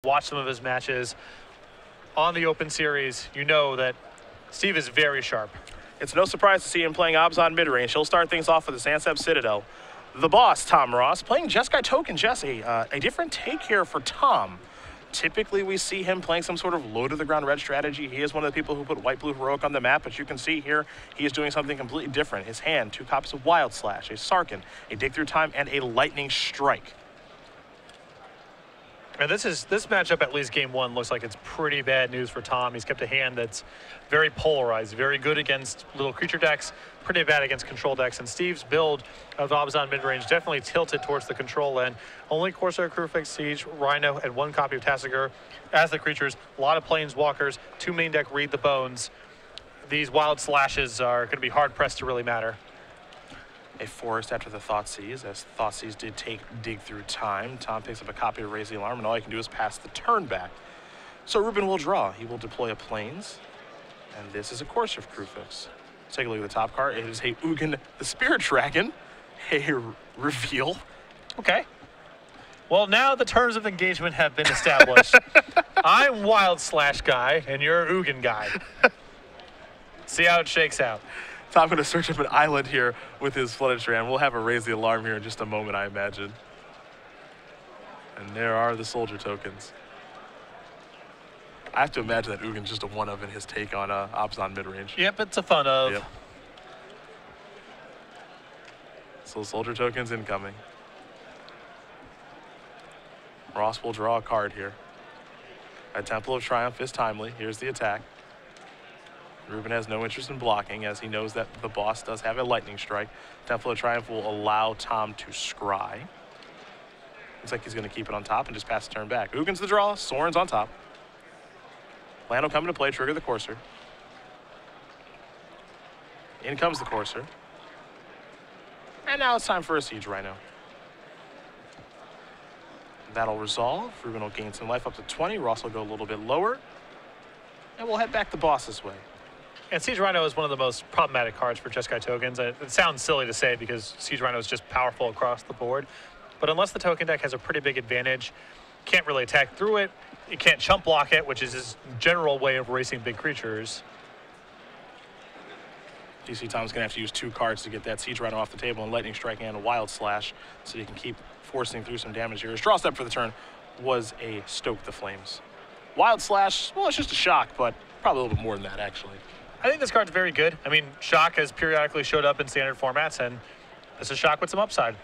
watched some of his matches on the Open Series, you know that Steve is very sharp. It's no surprise to see him playing Obs on mid-range. He'll start things off with the Sansep Citadel. The boss, Tom Ross, playing Jeskai Token Jesse. A different take here for Tom. Typically, we see him playing some sort of low-to-the-ground red strategy. He is one of the people who put White-Blue Heroic on the map, but you can see here he is doing something completely different. His hand, 2 copies of Wild Slash, a Sarkin, a Dig Through Time, and a Lightning Strike. And this matchup, at least game 1, looks like it's pretty bad news for Tom. He's kept a hand that's very polarized, very good against little creature decks, pretty bad against control decks. And Steve's build of Obzon mid-range definitely tilted towards the control end. Only Corsair, Crewfix, Siege, Rhino, and 1 copy of Tassiger as the creatures. A lot of Planeswalkers, 2 main deck Read the Bones. These Wild Slashes are going to be hard-pressed to really matter. A forest after the Thoughtseize, as Thoughtseize did take Dig Through Time. Tom picks up a copy of Raise the Alarm, and all he can do is pass the turn back. So Rubin will draw. He will deploy a Plains, and this is a Corsair Crewfix. Let's take a look at the top card. It is a Ugin the Spirit Dragon, a reveal. Okay. Well, now the terms of engagement have been established. I'm Wild Slash guy, and you're Ugin guy. See how it shakes out. Tom going to search up an island here with his Flooded Strand. We'll have a Raise the Alarm here in just a moment, I imagine. And there are the soldier tokens. I have to imagine that Ugin's just a one-of in his take on Obzon mid-range. Yep, it's a fun of. Yep. So soldier tokens incoming. Ross will draw a card here. A Temple of Triumph is timely. Here's the attack. Rubin has no interest in blocking, as he knows that the boss does have a Lightning Strike. Temple of Triumph will allow Tom to scry. Looks like he's going to keep it on top and just pass the turn back. Ugin's the draw, Sorin's on top. Land will come into play, trigger the Corsair. In comes the Corsair. And now it's time for a Siege Rhino. That'll resolve. Rubin will gain some life up to 20. Ross will go a little bit lower. And we'll head back the boss's way. And Siege Rhino is one of the most problematic cards for Jeskai tokens. It sounds silly to say because Siege Rhino is just powerful across the board. But unless the token deck has a pretty big advantage, can't really attack through it. You can't chump block it, which is his general way of racing big creatures. DC Tom's going to have to use 2 cards to get that Siege Rhino off the table, and Lightning Strike and a Wild Slash, so he can keep forcing through some damage here. His draw step for the turn was a Stoke the Flames. Wild Slash, well, it's just a shock, but probably a little bit more than that, actually. I think this card's very good. I mean, Shock has periodically showed up in standard formats, and this is Shock with some upside.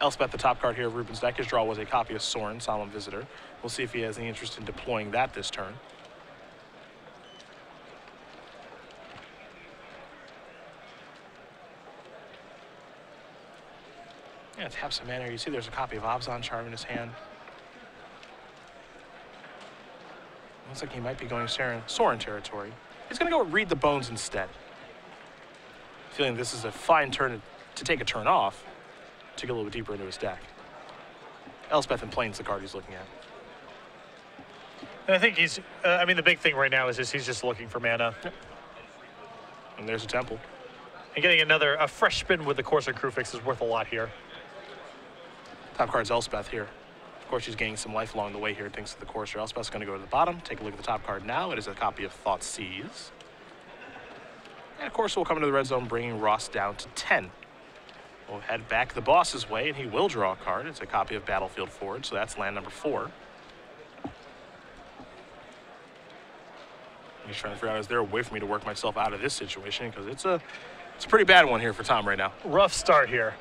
Elspeth, the top card here of Rubin's deck. His draw was a copy of Sorin, Solemn Visitor. We'll see if he has any interest in deploying that this turn. Yeah, tap some mana. You see there's a copy of Obzon Charm in his hand. Looks like he might be going Sorin territory. He's going to go Read the Bones instead. Feeling this is a fine turn to take a turn off to get a little bit deeper into his deck. Elspeth and Plains the card he's looking at. And I think he's, I mean, the big thing right now is just he's just looking for mana. Yep. And there's a Temple. And getting a fresh spin with the Corsair Crewfix is worth a lot here. Top card's Elspeth here. Of course, she's gaining some life along the way here thanks to the Corsair. Elspeth's going to go to the bottom. Take a look at the top card now. It is a copy of Thoughtseize. And of course, we'll come into the red zone, bringing Ross down to 10. We'll head back the boss's way, and he will draw a card. It's a copy of Battlefield Forge, so that's land number 4. I'm just trying to figure out, is there a way for me to work myself out of this situation? Because it's a pretty bad one here for Tom right now. Rough start here.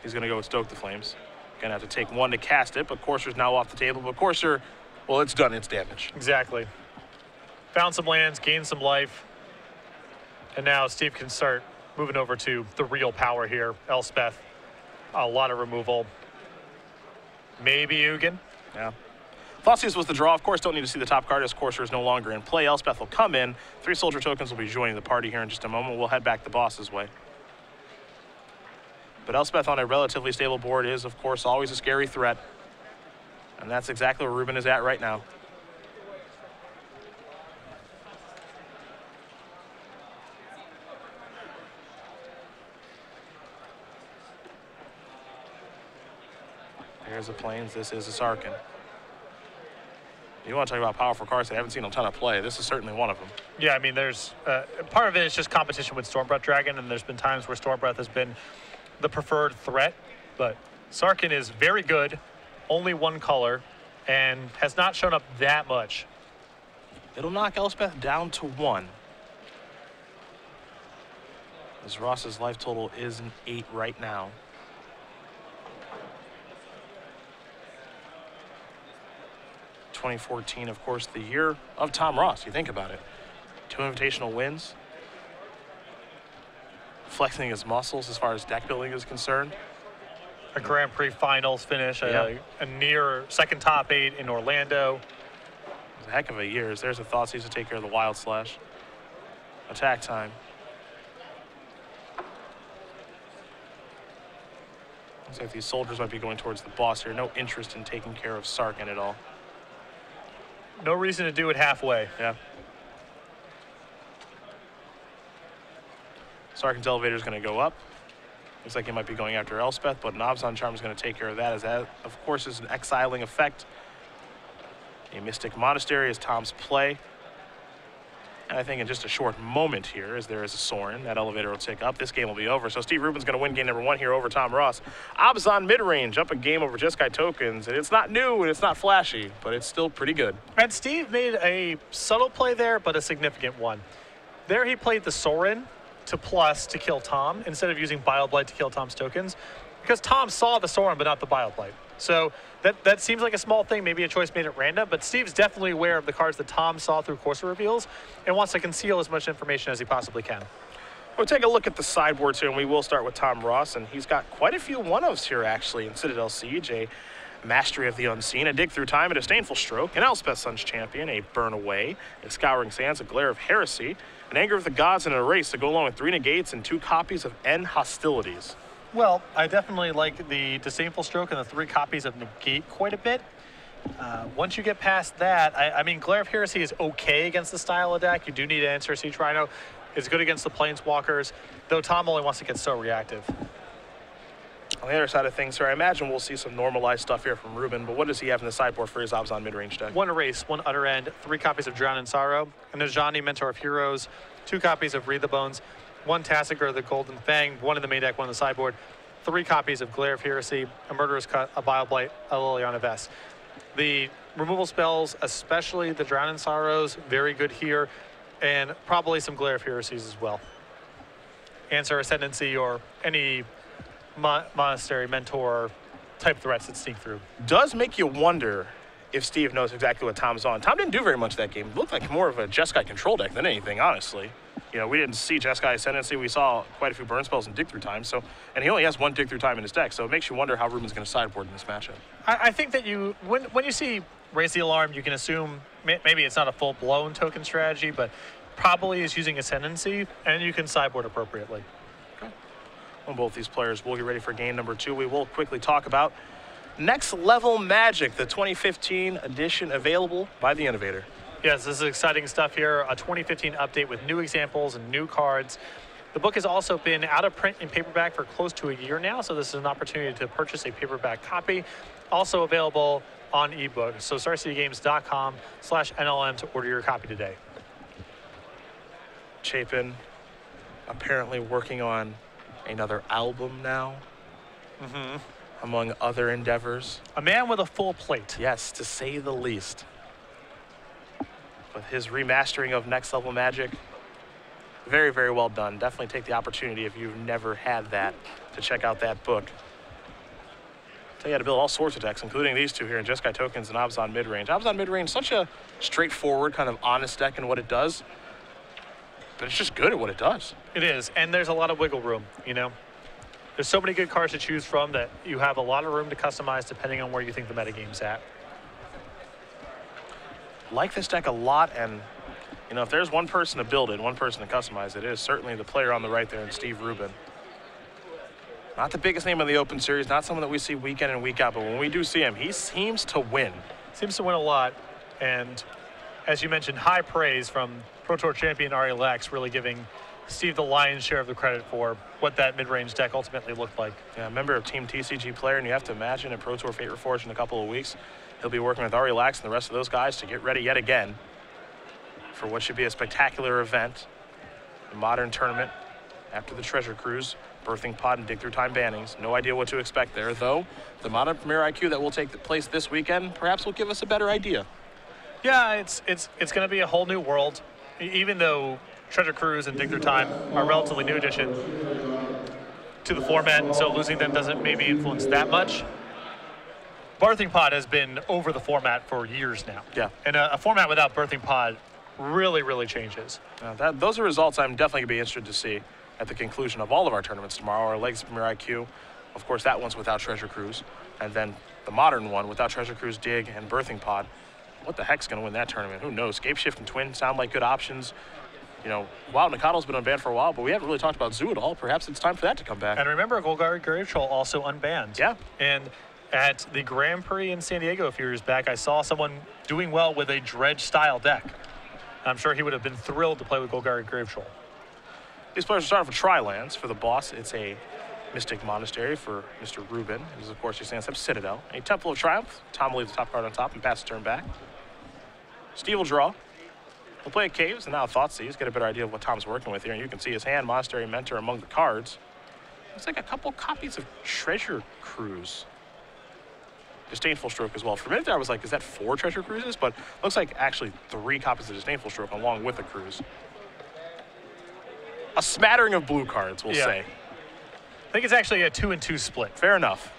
He's going to go with Stoke the Flames. Going to have to take 1 to cast it, but Corsair's now off the table. But Corsair, well, it's done its damage. Exactly. Found some lands, gained some life. And now Steve can start moving over to the real power here. Elspeth, a lot of removal. Maybe Ugin. Yeah. Thoughtseize was the draw. Of course, don't need to see the top card as Corsair is no longer in play. Elspeth will come in. 3 soldier tokens will be joining the party here in just a moment. We'll head back the boss's way. But Elspeth on a relatively stable board is, of course, always a scary threat. And that's exactly where Rubin is at right now. There's a Plains. This is a Sarkin. You want to talk about powerful cards that I haven't seen a ton of play. This is certainly one of them. Yeah, I mean, there's part of it is just competition with Stormbreath Dragon, and there's been times where Stormbreath has been the preferred threat, but Sarkin is very good, only one color, and has not shown up that much. It'll knock Elspeth down to 1. As Ross's life total is an 8 right now. (2014), of course, the year of Tom Ross. You think about it. 2 invitational wins. Flexing his muscles as far as deck building is concerned. A Grand Prix finals finish, a near second top 8 in Orlando. It was a heck of a year. There's a Thoughtseize to take care of the Wild Slash. Attack time. Looks like these soldiers might be going towards the boss here. No interest in taking care of Sarkin at all. No reason to do it halfway. Yeah. Sarkin's elevator is going to go up. Looks like he might be going after Elspeth, but an Abzan Charm is going to take care of that, as that, of course, is an exiling effect. A Mystic Monastery is Tom's play. And I think in just a short moment here, as there is a Sorin, that elevator will tick up. This game will be over. So Steve Rubin's going to win game number 1 here over Tom Ross. Abzan mid-range up a game over Jeskai Tokens. And it's not new and it's not flashy, but it's still pretty good. And Steve made a subtle play there, but a significant one. There he played the Sorin to plus to kill Tom instead of using Bile-Blight to kill Tom's tokens, because Tom saw the Sorin but not the Bile-Blight. So that seems like a small thing, maybe a choice made at random, but Steve's definitely aware of the cards that Tom saw through Corsair reveals and wants to conceal as much information as he possibly can. We'll take a look at the sideboards here, and we will start with Tom Ross, and he's got quite a few one-ofs here, actually, in Citadel Siege. A Mastery of the Unseen, a Dig Through Time, a Disdainful Stroke, an Elspeth Sun's Champion, a Burn Away, a Scouring Sands, a Glare of Heresy, an Anger of the Gods, and an Erase to go along with 3 negates and 2 copies of End Hostilities. Well, I definitely like the Disdainful Stroke and the 3 copies of Negate quite a bit. Once you get past that, I mean, Glare of Heresy is okay against the style of deck. You do need to answer Siege Rhino. It's good against the Planeswalkers, though Tom only wants to get so reactive. On the other side of things, sir, I imagine we'll see some normalized stuff here from Rubin, but what does he have in the sideboard for his Abzan mid-range deck? 1 Erase, 1 Utter End, 3 copies of Drown in Sorrow, an Ajani Mentor of Heroes, 2 copies of Read the Bones, 1 Tassiger, the Golden Fang, 1 in the main deck, 1 in the sideboard, 3 copies of Glare of Heresy, a Murderous Cut, a Bile-Blight, a Liliana Vest. The removal spells, especially the Drown in Sorrows, very good here, and probably some Glare of Heresies as well. Answer Ascendancy or any Monastery Mentor type threats that sneak through. Does make you wonder if Steve knows exactly what Tom's on. Tom didn't do very much that game. It looked like more of a Jeskai control deck than anything, honestly. You know, we didn't see Jeskai Ascendancy. We saw quite a few burn spells and Dig Through Time. So, and he only has 1 Dig Through Time in his deck, so it makes you wonder how Rubin's going to sideboard in this matchup. I think that when you see Raise the Alarm, you can assume maybe it's not a full-blown token strategy, but probably is using Ascendancy, and you can sideboard appropriately. Okay. Well, both these players will get ready for game number 2. We will quickly talk about Next Level Magic, the 2015 edition available by the Innovator. Yes, this is exciting stuff here. A 2015 update with new examples and new cards. The book has also been out of print in paperback for close to a year now, so this is an opportunity to purchase a paperback copy. Also available on ebook. So StarCityGames.com/NLM to order your copy today. Chapin apparently working on another album now, among other endeavors. A man with a full plate. Yes, to say the least. With his remastering of Next Level Magic, very, very well done. Definitely take the opportunity, if you've never had that, to check out that book. Tell you how to build all sorts of decks, including these 2 here in Jeskai Tokens and Abzan Midrange. Abzan Midrange, such a straightforward, kind of honest deck in what it does, but it's just good at what it does. It is, and there's a lot of wiggle room, you know? There's so many good cards to choose from that you have a lot of room to customize depending on where you think the metagame's at. Like this deck a lot, and you know, if there's one person to build it, one person to customize it, is certainly the player on the right there, and Steve Rubin. Not the biggest name in the Open Series, not someone that we see week in and week out, but when we do see him, he seems to win. Seems to win a lot, and as you mentioned, high praise from Pro Tour champion Ari Lex, really giving Steve the lion's share of the credit for what that mid-range deck ultimately looked like. Yeah, member of Team TCG player, and you have to imagine at Pro Tour Fate Reforged in a couple of weeks, he'll be working with Ari Lax and the rest of those guys to get ready yet again for what should be a spectacular event, the Modern Tournament after the Treasure Cruise, Birthing Pod, and Dig Through Time bannings. No idea what to expect there, though. The Modern Premier IQ that will take place this weekend perhaps will give us a better idea. Yeah, it's going to be a whole new world, even though Treasure Cruise and Dig Through Time are relatively new addition to the format, and so losing them doesn't maybe influence that much. Birthing Pod has been over the format for years now. Yeah. And a format without Birthing Pod really, really changes. Those are results I'm definitely going to be interested to see at the conclusion of all of our tournaments tomorrow. Our Legacy Premier IQ, of course, that one's without Treasure Cruise, and then the Modern one without Treasure Cruise, Dig, and Birthing Pod. What the heck's going to win that tournament? Who knows? Scape Shift and Twin sound like good options. You know, Wild Nakado's been unbanned for a while, but we haven't really talked about Zoo at all. Perhaps it's time for that to come back. And remember, Golgari Grave Troll also unbanned. Yeah. And at the Grand Prix in San Diego a few years back, I saw someone doing well with a Dredge-style deck. I'm sure he would have been thrilled to play with Golgari Grave Troll. These players are starting with Tri-Lands. For the boss, it's a Mystic Monastery for Mr. Rubin. This is, of course, your Sandsep Citadel. A Temple of Triumph. Tom will leave the top card on top and pass the turn back. Steve will draw. We'll play a Caves and now Thoughtseize, get a better idea of what Tom's working with here. And you can see his hand, Monastery Mentor, among the cards. Looks like a couple copies of Treasure Cruise. Disdainful Stroke as well. For a minute there, I was like, is that 4 Treasure Cruises? But looks like actually 3 copies of Disdainful Stroke along with a cruise. A smattering of blue cards, we'll say. I think it's actually a 2-2 split. Fair enough.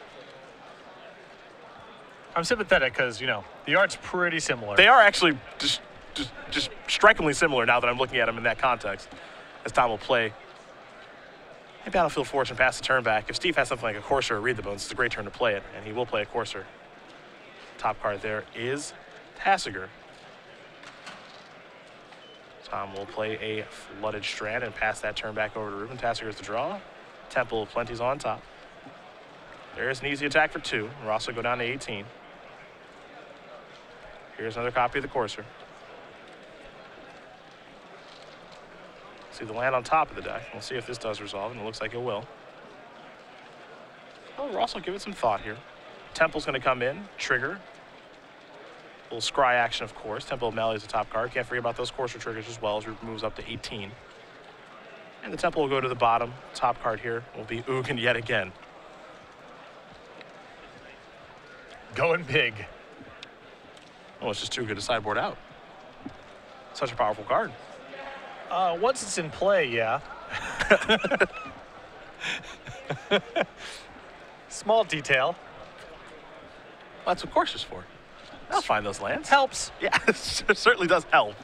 I'm sympathetic because, you know, the art's pretty similar. They are actually just strikingly similar now that I'm looking at them in that context. As Tom will play a Battlefield Fortune, pass the turn back. If Steve has something like a Courser or Read the Bones, it's a great turn to play it, and he will play a Courser. Top card there is Tassiger. Tom will play a Flooded Strand and pass that turn back over to Rubin. Tassiger's the draw. Temple of Plenty's on top. There's an easy attack for 2. Ross will go down to 18. Here's another copy of the Courser. See the land on top of the deck. We'll see if this does resolve, and it looks like it will. Oh, Ross will give it some thought here. Temple's going to come in, trigger. A little scry action, of course. Temple of Malleus is the top card. Can't forget about those Courser triggers as well as Rubin moves up to 18. And the Temple will go to the bottom. Top card here will be Ugin yet again. Going big. Oh, it's just too good to sideboard out. Such a powerful card. Once it's in play, yeah. Small detail. Well, that's what Courser's for. I'll find those lands. Helps. Yeah, it certainly does help.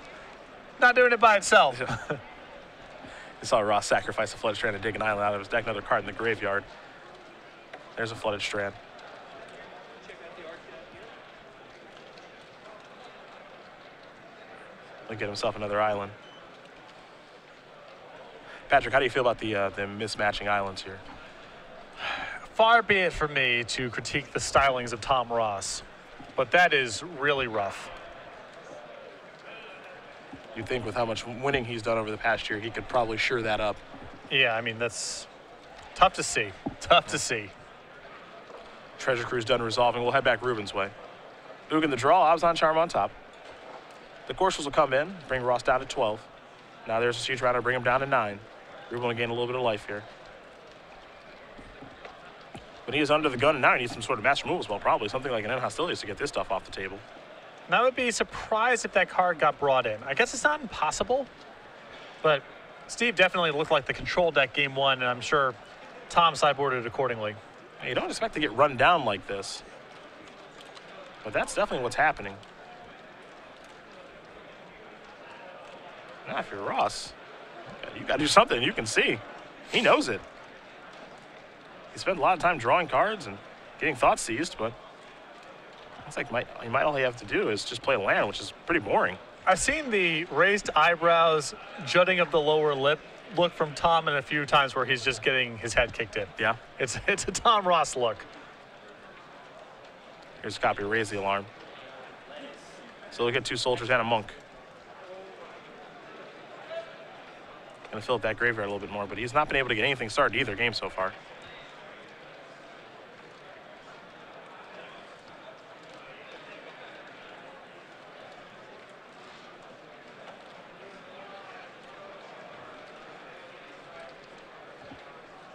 Not doing it by itself. You saw Ross sacrifice a Flooded Strand to dig an island out of his deck, another card in the graveyard. There's a Flooded Strand. He'll get himself another island. Patrick, how do you feel about the mismatching islands here? Far be it from me to critique the stylings of Tom Ross, but that is really rough. You'd think with how much winning he's done over the past year, he could probably sure that up. Yeah, I mean, that's tough to see. Tough to see. Treasure Cruise done resolving. We'll head back Rubin's way. Ugin the draw, Abzan Charm on top. The Coursers will come in, bring Ross down to 12. Now there's a Siege Rider, bring him down to 9. Rubin will gain a little bit of life here. But he is under the gun, and now he needs some sort of master move as well, probably. Something like an End Hostilities to get this stuff off the table. And I would be surprised if that card got brought in. I guess it's not impossible, but Steve definitely looked like the control deck game 1, and I'm sure Tom sideboarded accordingly. You don't expect to get run down like this, but that's definitely what's happening. Now, if you're Ross, you got to do something. You can see. He knows it. He spent a lot of time drawing cards and getting thoughts seized, but it's like he might all he have to do is just play land, which is pretty boring. I've seen the raised eyebrows, jutting of the lower lip look from Tom in a few times where he's just getting his head kicked in. Yeah. It's a Tom Ross look. Here's a copy of Raise the Alarm. So look at 2 soldiers and a monk. Going to fill up that graveyard a little bit more, but he's not been able to get anything started either game so far.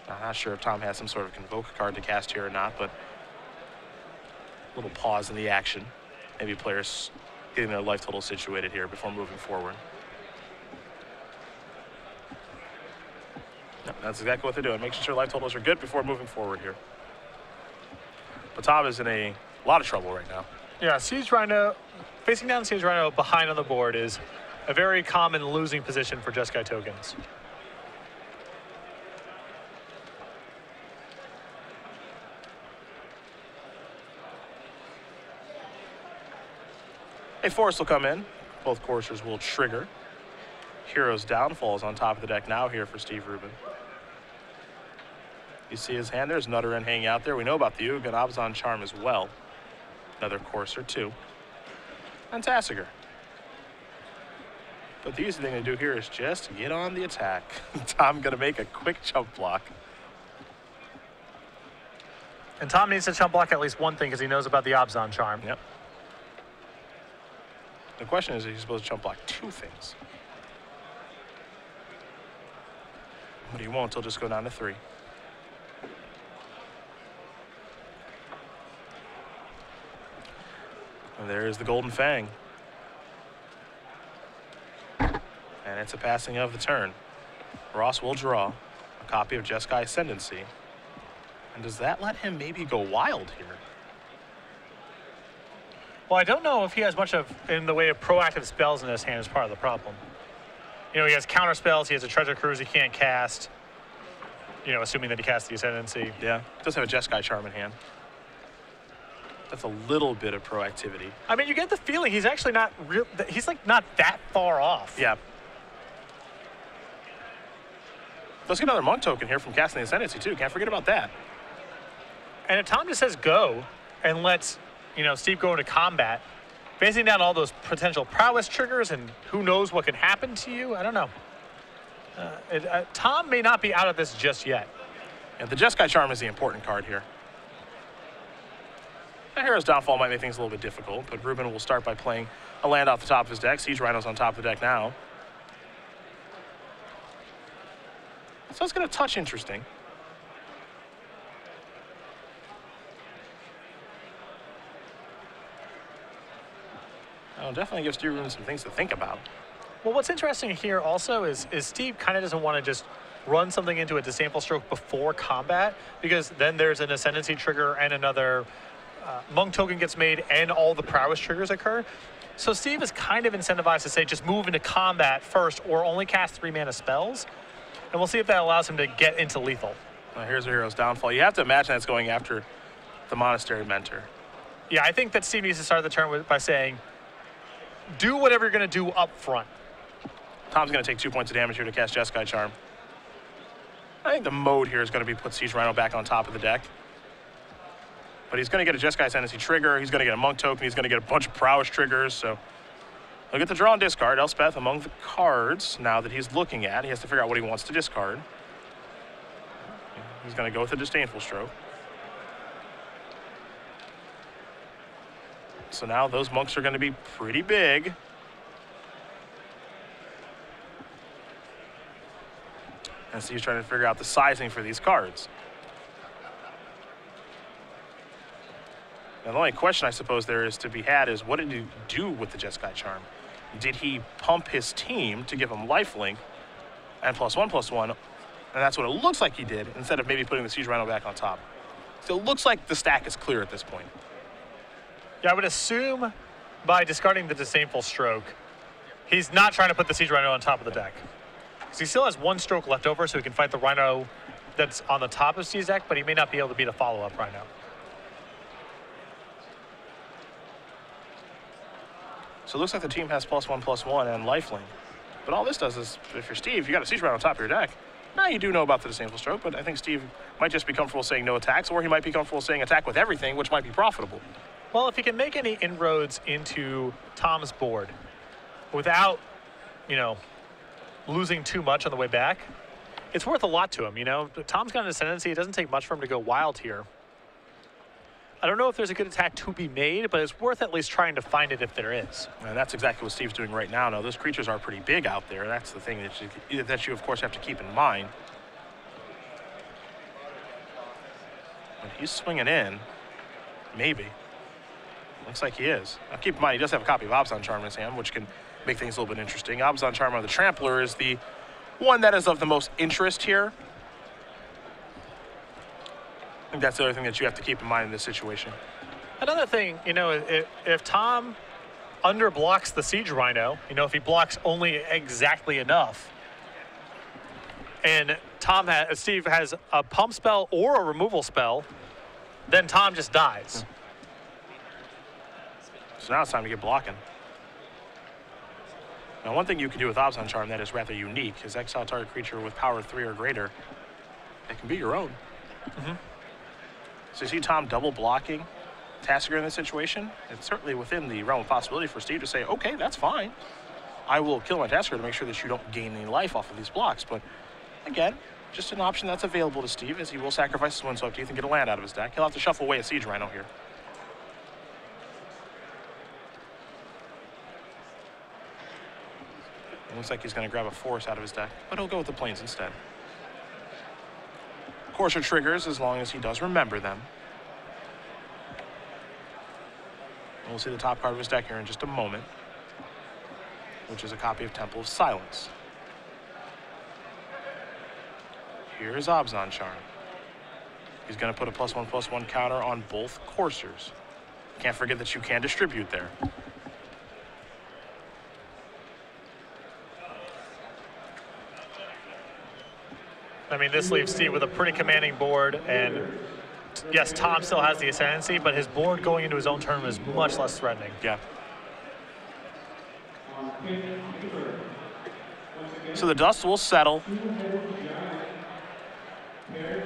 I'm not sure if Tom has some sort of Convoke card to cast here or not, but a little pause in the action. Maybe players getting their life total situated here before moving forward. Yep, that's exactly what they're doing, making sure life totals are good before moving forward here. But Tom is in a lot of trouble right now. Yeah, Siege Rhino, facing down Siege Rhino behind on the board is a very common losing position for Jeskai tokens. A force will come in. Both coursers will trigger. Hero's Downfall is on top of the deck now here for Steve Rubin. You see his hand. There's Nutter and hanging out there. We know about the Ugin Abzan Charm as well. Another courser too. And Tassiger. But the easy thing to do here is just get on the attack. Tom gonna make a quick chump block. And Tom needs to chump block at least one thing because he knows about the Abzan Charm. Yep. The question is he's supposed to chump block two things. But he won't, he'll just go down to 3. And there is the Golden Fang. And it's a passing of the turn. Ross will draw a copy of Jeskai Ascendancy. And does that let him maybe go wild here? Well, I don't know if he has much of in the way of proactive spells in his hand as part of the problem. You know, he has counter spells, he has a Treasure Cruise he can't cast. You know, assuming that he casts the Ascendancy. Yeah, does have a Jeskai Charm in hand. That's a little bit of proactivity. I mean, you get the feeling he's actually not real. He's like not that far off. Yeah. Let's get another Monk token here from casting the Ascendancy too. Can't forget about that. And if Tom just says go and lets, you know, Steve go into combat, facing down all those potential prowess triggers and who knows what can happen to you, I don't know. Tom may not be out of this just yet. And the Jeskai Charm is the important card here. The Hero's Downfall might make things a little bit difficult, but Rubin will start by playing a land off the top of his deck. Siege Rhino's on top of the deck now. So it's going to touch interesting. Well, definitely gives Steve Rubin some things to think about. Well, what's interesting here also is Steve kind of doesn't want to just run something into a Disdainful Stroke before combat, because then there's an Ascendancy trigger and another Monk token gets made and all the prowess triggers occur. So Steve is kind of incentivized to say just move into combat first or only cast 3 mana spells. And we'll see if that allows him to get into lethal. Here's a Hero's Downfall. You have to imagine that's going after the Monastery Mentor. Yeah, I think that Steve needs to start the turn by saying, do whatever you're going to do up front. Tom's going to take 2 points of damage here to cast Jeskai Charm. I think the mode here is going to be put Siege Rhino back on top of the deck. But he's going to get a Jeskai Ascendancy trigger. He's going to get a Monk token. He's going to get a bunch of prowess triggers. So he'll get the draw and discard. Elspeth among the cards now that he's looking at. He has to figure out what he wants to discard. He's going to go with a Disdainful Stroke. So now those monks are going to be pretty big. And so he's trying to figure out the sizing for these cards. Now, the only question I suppose there is to be had is, what did he do with the Jeskai Charm? Did he pump his team to give him lifelink and +1/+1? And that's what it looks like he did, instead of maybe putting the Siege Rhino back on top. So it looks like the stack is clear at this point. Yeah, I would assume by discarding the Disdainful Stroke, he's not trying to put the Siege Rhino on top of the deck. Because he still has 1 stroke left over, so he can fight the Rhino that's on the top of Steve's deck, but he may not be able to beat a follow-up Rhino. So it looks like the team has +1/+1 and lifelink. But all this does is, if you're Steve, you got a Siege Rhino on top of your deck. Now you do know about the Disdainful Stroke, but I think Steve might just be comfortable saying no attacks, or he might be comfortable saying attack with everything, which might be profitable. Well, if he can make any inroads into Tom's board without, you know, losing too much on the way back, it's worth a lot to him, you know? Tom's got an ascendancy. It doesn't take much for him to go wild here. I don't know if there's a good attack to be made, but it's worth at least trying to find it if there is. And that's exactly what Steve's doing right now. Now, those creatures are pretty big out there. That's the thing that you of course, have to keep in mind. But he's swinging in. Maybe. Looks like he is. Now, keep in mind, he does have a copy of Abzan Charm in his hand, which can make things a little bit interesting. Abzan Charm on the Trampler is the one that is of the most interest here. I think that's the other thing that you have to keep in mind in this situation. Another thing, you know, if Tom underblocks the Siege Rhino, you know, if he blocks only exactly enough, and Steve has a pump spell or a removal spell, then Tom just dies. So now it's time to get blocking. Now, one thing you can do with Abzan Charm that is rather unique is exile target creature with power 3 or greater. It can be your own. So you see Tom double blocking Tasigur in this situation. It's certainly within the realm of possibility for Steve to say, okay, that's fine. I will kill my Tasigur to make sure that you don't gain any life off of these blocks. But again, just an option that's available to Steve, as he will sacrifice his Windswept Teeth and get a land out of his deck. He'll have to shuffle away a Siege Rhino here. It looks like he's going to grab a Force out of his deck, but he'll go with the Plains instead. Courser triggers as long as he does remember them. And we'll see the top card of his deck here in just a moment, which is a copy of Temple of Silence. Here's Abzan Charm. He's going to put a +1/+1 counter on both coursers. Can't forget that you can distribute there. I mean, this leaves Steve with a pretty commanding board, and yes, Tom still has the ascendancy, but his board going into his own turn is much less threatening. Yeah. So the dust will settle.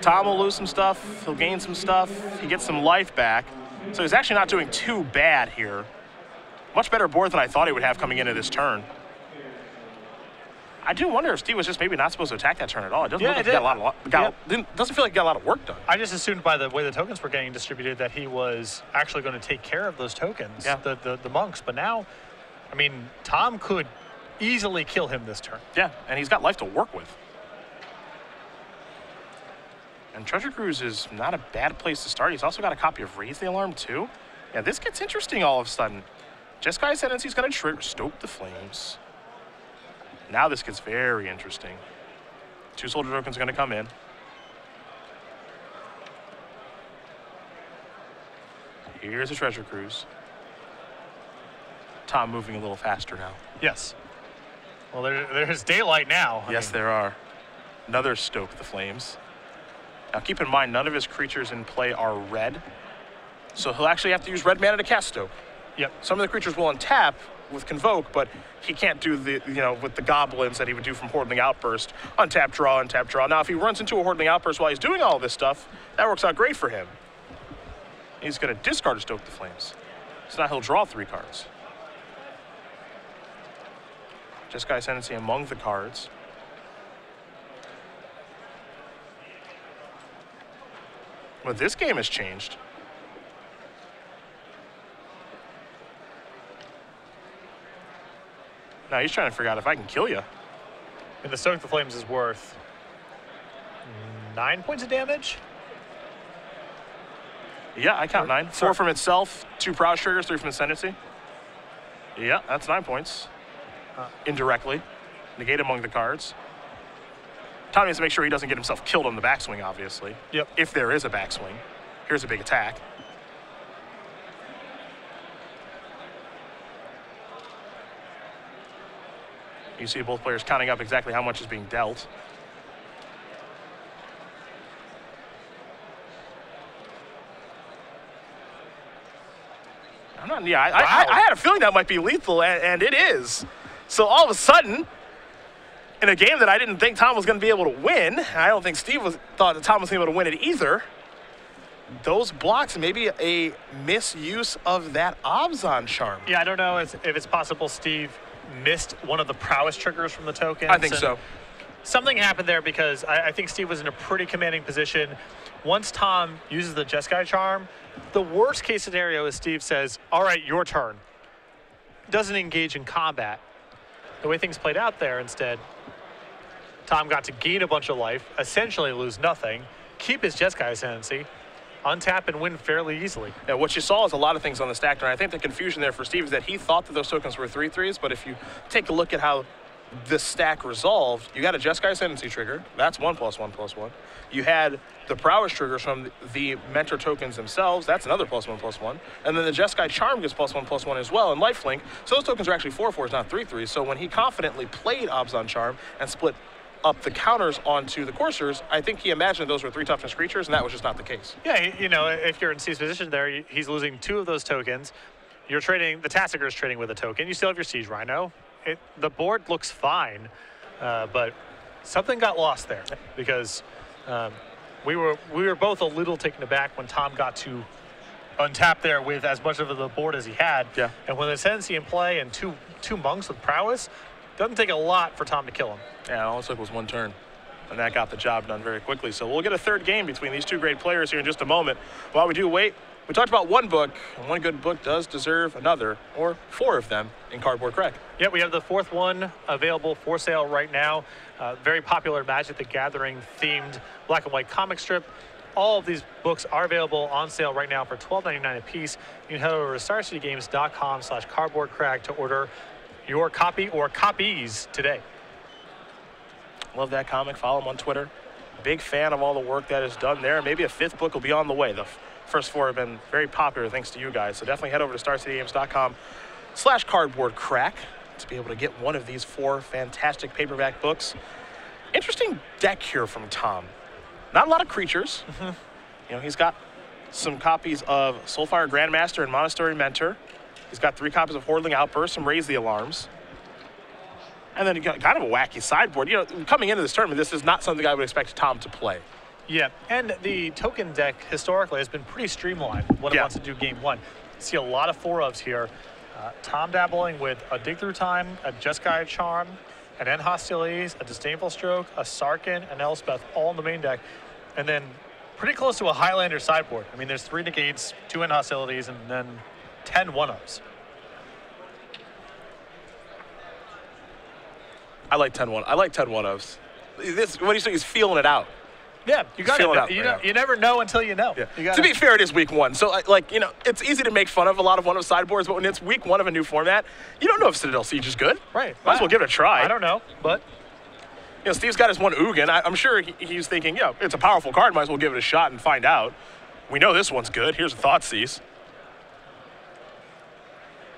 Tom will lose some stuff. He'll gain some stuff. He gets some life back. So he's actually not doing too bad here. Much better board than I thought he would have coming into this turn. I do wonder if Steve was just maybe not supposed to attack that turn at all. It doesn't look like he got a lot of, doesn't feel like he got a lot of work done. I just assumed by the way the tokens were getting distributed that he was actually going to take care of those tokens, the monks. But now, I mean, Tom could easily kill him this turn. Yeah, and he's got life to work with. And Treasure Cruise is not a bad place to start. He's also got a copy of Raise the Alarm too. Yeah, this gets interesting all of a sudden. Jeskai Ascendancy is going to trigger Stoke the Flames. Now this gets very interesting. 2 Soldier Tokens are going to come in. Here's a Treasure Cruise. Tom moving a little faster now. Yes. Well, there's daylight now. Yes, there are. Another Stoke the Flames. Now keep in mind, none of his creatures in play are red. So he'll actually have to use red mana to cast Stoke. Yep. Some of the creatures will untap with Convoke, but he can't do the, with the goblins that he would do from Hordeling Outburst. Untap, draw, untap, draw. Now, if he runs into a Hordeling Outburst while he's doing all this stuff, that works out great for him. He's going to discard a Stoke the Flames. So now he'll draw 3 cards. Jeskai Ascendancy among the cards. But this game has changed. Now he's trying to figure out if I can kill you. And the Stoke the Flames is worth 9 points of damage? Yeah, I count 9. 4 from itself, 2 Prowess triggers, 3 from Ascendancy. Yeah, that's 9 points. Indirectly. Negate among the cards. Tom needs to make sure he doesn't get himself killed on the backswing, obviously. Yep. If there is a backswing. Here's a big attack. You see both players counting up exactly how much is being dealt. I had a feeling that might be lethal, and it is. So all of a sudden, in a game that I didn't think Tom was going to be able to win, I don't think Steve thought that Tom was able to win it either. Those blocks, maybe a misuse of that Abzan Charm. Yeah, I don't know if it's possible Steve missed one of the prowess triggers from the tokens. I think so. Something happened there because I think Steve was in a pretty commanding position. Once Tom uses the Jeskai charm, the worst case scenario is Steve says, all right, your turn. Doesn't engage in combat. The way things played out there, instead, Tom got to gain a bunch of life, essentially lose nothing, keep his Jeskai ascendancy, untap and win fairly easily. Yeah, what you saw is a lot of things on the stack turn. I think the confusion there for Steve is that he thought that those tokens were 3/3s, but if you take a look at how this stack resolved, you got a Jeskai ascendancy trigger. That's 1+1/+1. You had the prowess triggers from the mentor tokens themselves. That's another +1/+1. And then the Jeskai charm gives +1/+1 as well, and lifelink. So those tokens are actually 4/4s, not 3/3s. So when he confidently played Abzan charm and split up the counters onto the coursers, I think he imagined those were 3 toughness creatures, and that was just not the case. Yeah, you know, if you're in Steve's position there, he's losing 2 of those tokens. You're trading, the Tassiger is trading with a token. You still have your Siege Rhino. The board looks fine, but something got lost there because we were both a little taken aback when Tom got to untap there with as much of the board as he had. Yeah. And when the Ascendancy in play and two monks with prowess, doesn't take a lot for Tom to kill him. Yeah, all it took was 1 turn, and that got the job done very quickly. So we'll get a third game between these 2 great players here in just a moment. While we do wait, we talked about one book, and one good book does deserve another, or 4 of them in Cardboard Crack. Yeah, we have the 4th one available for sale right now. Very popular Magic the Gathering themed black and white comic strip. All of these books are available on sale right now for $12.99 a piece. You can head over to starcitygames.com/cardboardcrack to order your copy or copies today. Love that comic. Follow him on Twitter. Big fan of all the work that is done there. Maybe a 5th book will be on the way. The first 4 have been very popular thanks to you guys. So definitely head over to starcitygames.com/cardboardcrack to be able to get one of these 4 fantastic paperback books. Interesting deck here from Tom. Not a lot of creatures. You know, he's got some copies of Soulfire Grandmaster and Monastery Mentor. He's got 3 copies of Hordling Outburst and Raise the Alarms. And then you got kind of a wacky sideboard. You know, coming into this tournament, this is not something I would expect Tom to play. Yeah, and the token deck historically has been pretty streamlined when it wants to do game 1. You see a lot of 4-ofs here. Tom dabbling with a Dig Through Time, a Jeskai Charm, an End Hostilities, a Disdainful Stroke, a Sarkin, an Elspeth, all in the main deck. And then pretty close to a Highlander sideboard. I mean, there's 3 negates, 2 End Hostilities, and then 10 1-ofs. I like 10 1-ofs. This, what he's doing is feeling it out. Yeah, you got it. You never know until you know. Yeah. To be fair, it is week 1. So, like, you know, it's easy to make fun of a lot of 1-off sideboards, but when it's week 1 of a new format, you don't know if Citadel Siege is good. Right. Might as well give it a try. I don't know, but... You know, Steve's got his 1 Ugin. I'm sure he's thinking, yeah, it's a powerful card. Might as well give it a shot and find out. We know this one's good. Here's a Thoughtseize.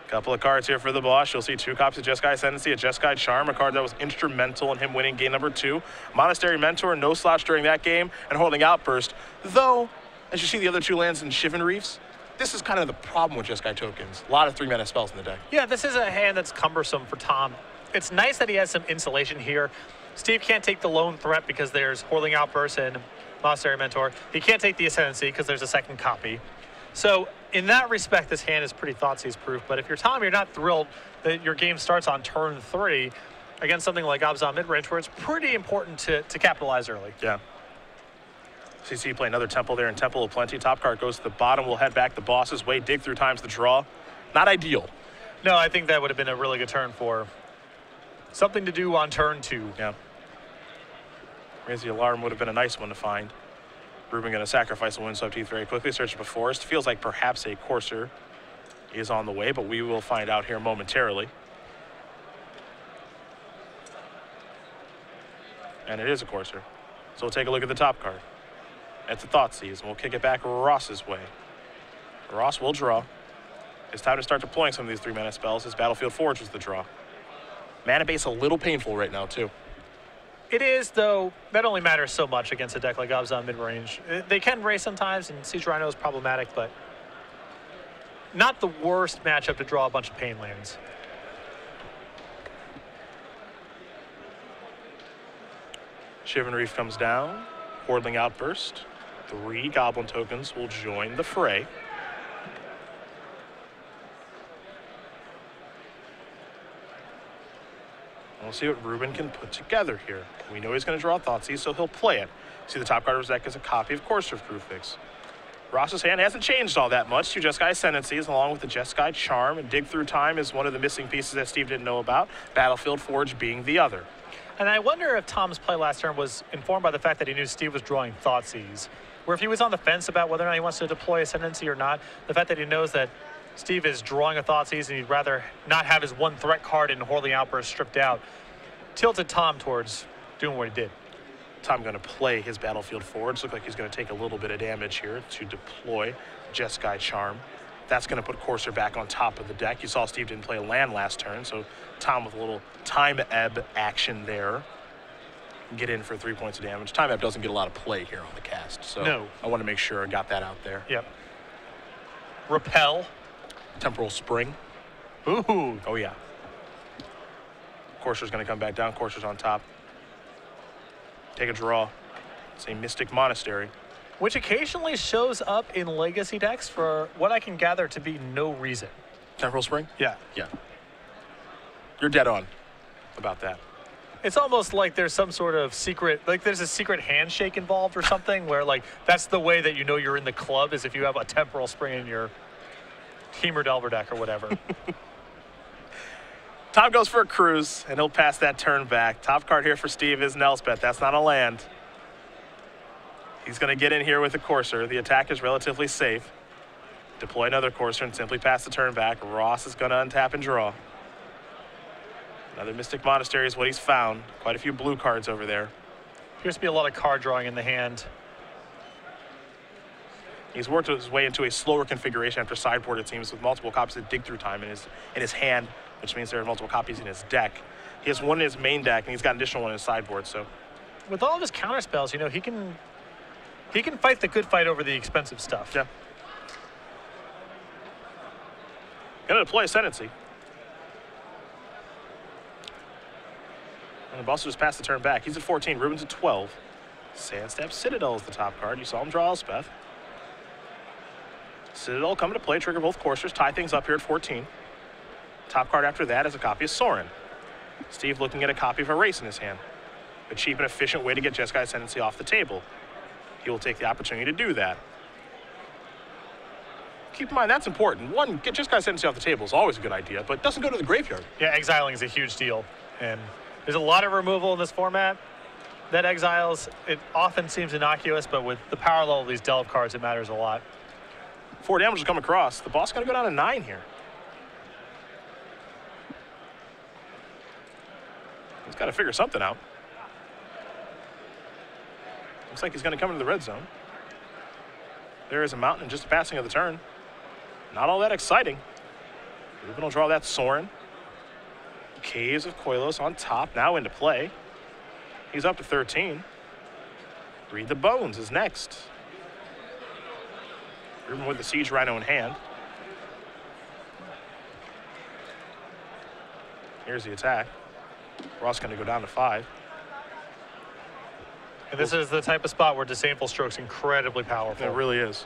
Couple of cards here for the boss. You'll see 2 copies of Jeskai Ascendancy, a Jeskai Charm, a card that was instrumental in him winning game number 2. Monastery Mentor, no slouch during that game, and Holding Outburst. Though, as you see the other 2 lands in Shivan Reefs, this is kind of the problem with Jeskai tokens. A lot of 3-mana spells in the deck. Yeah, this is a hand that's cumbersome for Tom. It's nice that he has some insulation here. Steve can't take the lone threat because there's Holding Outburst and Monastery Mentor. He can't take the Ascendancy because there's a 2nd copy. So in that respect, this hand is pretty Thoughtseize proof. But if you're Tom, you're not thrilled that your game starts on turn 3 against something like Abzan Midrange, where it's pretty important to capitalize early. Yeah. CC play another Temple there in Temple of Plenty. Top card goes to the bottom. We'll head back the boss's way. Dig Through Time's the draw. Not ideal. No, I think that would have been a really good turn for something to do on turn 2. Yeah. Raise the Alarm would have been a nice one to find. Rubin going to sacrifice the Windswept Heath very quickly. Search for Forest. Feels like perhaps a Courser is on the way, but we will find out here momentarily. And it is a Courser. So we'll take a look at the top card. It's a Thoughtseize, and we'll kick it back Ross's way. Ross will draw. It's time to start deploying some of these 3-mana spells. His Battlefield Forge was the draw. Mana base a little painful right now, too. It is, though, that only matters so much against a deck like Abzan Midrange. They can race sometimes, and Siege Rhino is problematic, but not the worst matchup to draw a bunch of pain lands. Shivan Reef comes down. Hordling Outburst. 3 Goblin tokens will join the fray. We'll see what Rubin can put together here. We know he's going to draw Thoughtseize, so he'll play it. See, the top card of his deck is a copy of Courser of Crewfix. Ross's hand hasn't changed all that much. Two Jeskai Ascendancies along with the Jeskai Charm, and Dig Through Time is one of the missing pieces that Steve didn't know about, Battlefield Forge being the other. And I wonder if Tom's play last turn was informed by the fact that he knew Steve was drawing Thoughtseize, where if he was on the fence about whether or not he wants to deploy Ascendancy or not, the fact that he knows that Steve is drawing a Thoughtseize and he'd rather not have his one threat card in Hordeling Outburst stripped out, tilted Tom towards doing what he did. Tom going to play his Battlefield Forge. Looks like he's going to take a little bit of damage here to deploy Jeskai Charm. That's going to put Courser back on top of the deck. You saw Steve didn't play a land last turn, so Tom with a little Time Ebb action there. Get in for 3 points of damage. Time Ebb doesn't get a lot of play here on the cast, so no. I want to make sure I got that out there. Yep. Repel. Temporal Spring. Ooh. Oh, yeah. Courser's going to come back down. Courser's on top. Take a draw. It's a Mystic Monastery. Which occasionally shows up in Legacy decks for what I can gather to be no reason. Temporal Spring? Yeah. Yeah. You're dead on about that. It's almost like there's some sort of secret, like there's a secret handshake involved or something where like that's the way that you know you're in the club is if you have a Temporal Spring in your Temur Delver deck or whatever. Tom goes for a cruise, and he'll pass that turn back. Top card here for Steve is an Elspeth. That's not a land. He's going to get in here with a Courser. The attack is relatively safe. Deploy another Courser and simply pass the turn back. Ross is going to untap and draw. Another Mystic Monastery is what he's found. Quite a few blue cards over there. Appears to be a lot of card drawing in the hand. He's worked his way into a slower configuration after sideboard, it seems, with multiple copies of Dig Through Time in his hand, which means there are multiple copies in his deck. He has one in his main deck, and he's got an additional one in his sideboard. So, with all of his counter spells, you know, he can fight the good fight over the expensive stuff. Yeah. Gonna deploy Ascendancy. And the boss will just pass the turn back. He's at 14. Rubin's at 12. Sandstep Citadel is the top card. You saw him draw Elspeth. Citadel coming to play, trigger both Coursers, tie things up here at 14. Top card after that is a copy of Sorin. Steve looking at a copy of Erase in his hand. A cheap and efficient way to get Jeskai Ascendancy off the table. He will take the opportunity to do that. Keep in mind, that's important. One, get Jeskai Ascendancy off the table is always a good idea, but it doesn't go to the graveyard. Yeah, exiling is a huge deal. And there's a lot of removal in this format. That exiles, it often seems innocuous, but with the power level of these Delve cards, it matters a lot. 4 damage will come across. The boss going to go down to 9 here. He's got to figure something out. Looks like he's going to come into the red zone. There is a mountain and just a passing of the turn. Not all that exciting. Rubin will draw that Sorin. Caves of Koilos on top, now into play. He's up to 13. Read the Bones is next. Rubin with the Siege Rhino in hand. Here's the attack. Ross going to go down to 5. And this is the type of spot where Disdainful Stroke's incredibly powerful. It really is.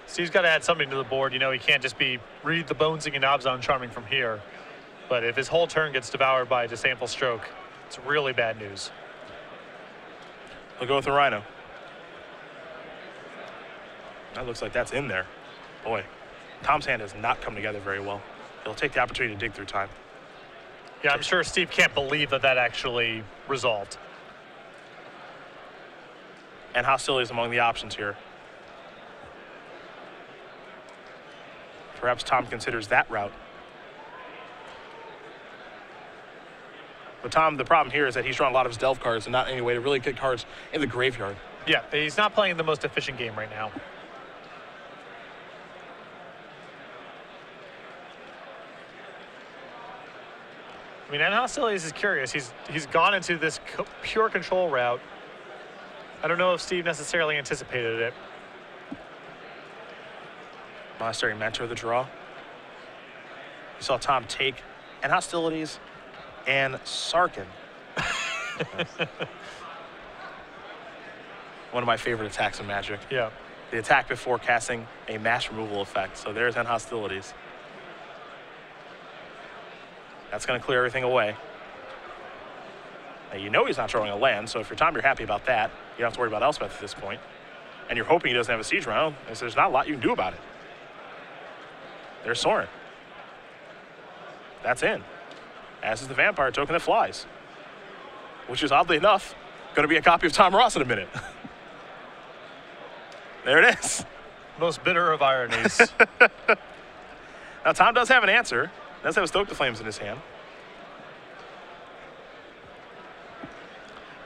Steve's got to add something to the board. You know, he can't just be read the Bonesing and Abzan Charming from here. But if his whole turn gets devoured by a Disdainful Stroke, it's really bad news. He'll go with the Rhino. That looks like that's in there. Boy, Tom's hand has not come together very well. He'll take the opportunity to Dig Through Time. Yeah, I'm sure Steve can't believe that that actually resolved. And Hostilities among the options here. Perhaps Tom considers that route. But Tom, the problem here is that he's drawing a lot of his Delve cards and not any way to really get cards in the graveyard. Yeah, he's not playing the most efficient game right now. I mean, and Hostilities is curious. He's gone into this pure control route. I don't know if Steve necessarily anticipated it. Monastery Mentor the draw. You saw Tom take and Hostilities and Sarkin. One of my favorite attacks in Magic. Yeah. The attack before casting a mass removal effect. So there's an Hostilities. That's going to clear everything away. Now, you know he's not throwing a land, so if you're Tom, you're happy about that. You don't have to worry about Elspeth at this point. And you're hoping he doesn't have a siege round. So there's not a lot you can do about it. There's Soren. That's in. As is the vampire token that flies. Which is, oddly enough, going to be a copy of Tom Ross in a minute. There it is. Most bitter of ironies. Now, Tom does have an answer. Does have a Stoke the Flames in his hand.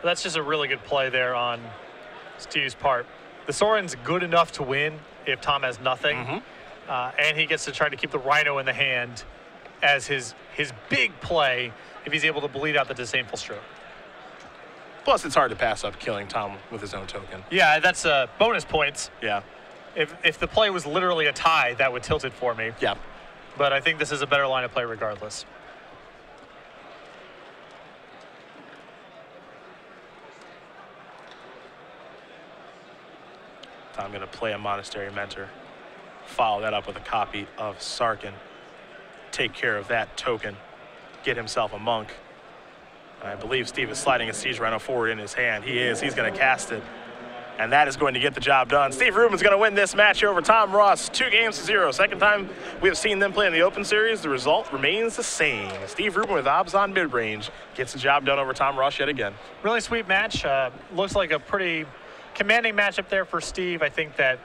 That's just a really good play there on Steve's part. The Soren's good enough to win if Tom has nothing. And he gets to try to keep the Rhino in the hand as his big play if he's able to bleed out the Disdainful Stroke. Plus, it's hard to pass up killing Tom with his own token. Yeah, that's bonus points. Yeah. If the play was literally a tie, that would tilt it for me. Yeah. But I think this is a better line of play regardless. Tom going to play a Monastery Mentor. Follow that up with a copy of Sarkin. Take care of that token. Get himself a Monk. And I believe Steve is sliding a Siege Rhino forward in his hand. He is. He's going to cast it. And that is going to get the job done. Steve Rubin's going to win this match over Tom Ross, 2-0. Second time we have seen them play in the Open Series. The result remains the same. Steve Rubin with Obs on mid-range gets the job done over Tom Ross yet again. Really sweet match. Looks like a pretty commanding matchup there for Steve. I think that